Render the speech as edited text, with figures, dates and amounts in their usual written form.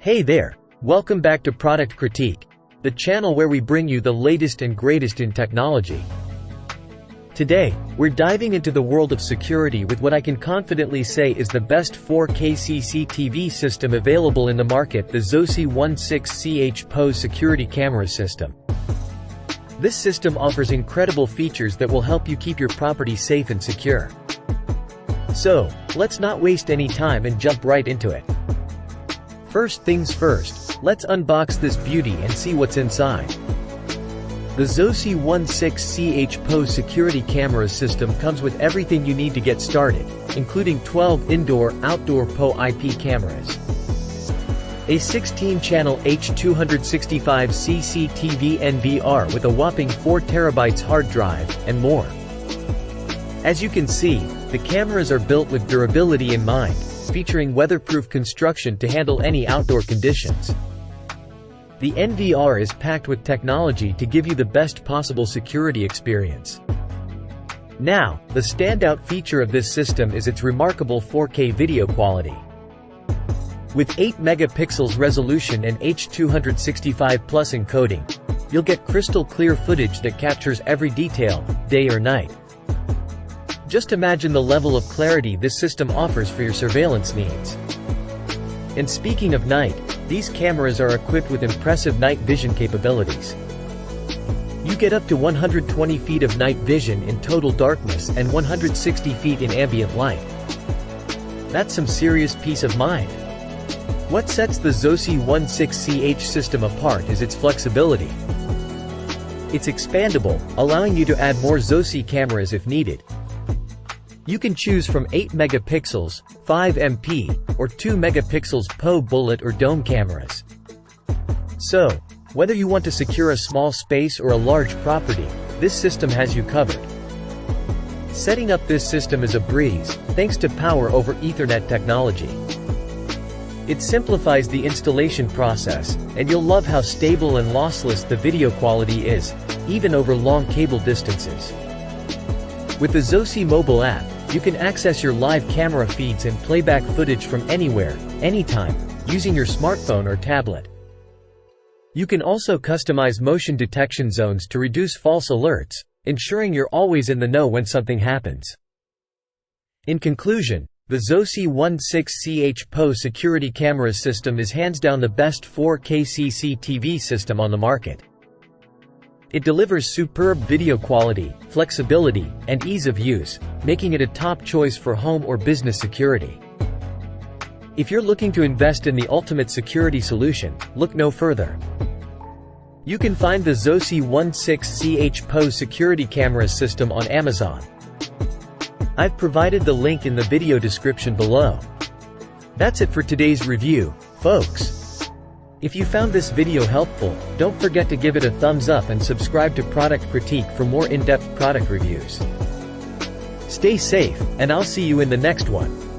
Hey there, welcome back to Product Critique, the channel where we bring you the latest and greatest in technology. Today, we're diving into the world of security with what I can confidently say is the best 4K CCTV system available in the market, the ZOSI 16CH PoE security camera system. This system offers incredible features that will help you keep your property safe and secure. So, let's not waste any time and jump right into it. First things first, let's unbox this beauty and see what's inside. The ZOSI 16CH PoE security camera system comes with everything you need to get started, including 12 indoor-outdoor PoE IP cameras, a 16-channel H265 CCTV NVR with a whopping 4 TB hard drive, and more. As you can see, the cameras are built with durability in mind, featuring weatherproof construction to handle any outdoor conditions. The NVR is packed with technology to give you the best possible security experience. Now, the standout feature of this system is its remarkable 4K video quality. With 8 megapixels resolution and H265 plus encoding, you'll get crystal clear footage that captures every detail, day or night. Just imagine the level of clarity this system offers for your surveillance needs. And speaking of night, these cameras are equipped with impressive night vision capabilities. You get up to 120 feet of night vision in total darkness and 160 feet in ambient light. That's some serious peace of mind. What sets the ZOSI 16CH system apart is its flexibility. It's expandable, allowing you to add more ZOSI cameras if needed. You can choose from 8 megapixels, 5 MP, or 2 megapixels PoE bullet or dome cameras. So, whether you want to secure a small space or a large property, this system has you covered. Setting up this system is a breeze, thanks to Power over Ethernet technology. It simplifies the installation process, and you'll love how stable and lossless the video quality is, even over long cable distances. With the ZOSI mobile app, you can access your live camera feeds and playback footage from anywhere, anytime, using your smartphone or tablet. You can also customize motion detection zones to reduce false alerts, ensuring you're always in the know when something happens. In conclusion, the ZOSI 16CH PoE security camera system is hands down the best 4K CCTV system on the market. It delivers superb video quality, flexibility, and ease of use, making it a top choice for home or business security. If you're looking to invest in the ultimate security solution, look no further. You can find the ZOSI 16CH PoE security camera system on Amazon. I've provided the link in the video description below. That's it for today's review, folks. If you found this video helpful, don't forget to give it a thumbs up and subscribe to Product Critique for more in-depth product reviews. Stay safe, and I'll see you in the next one.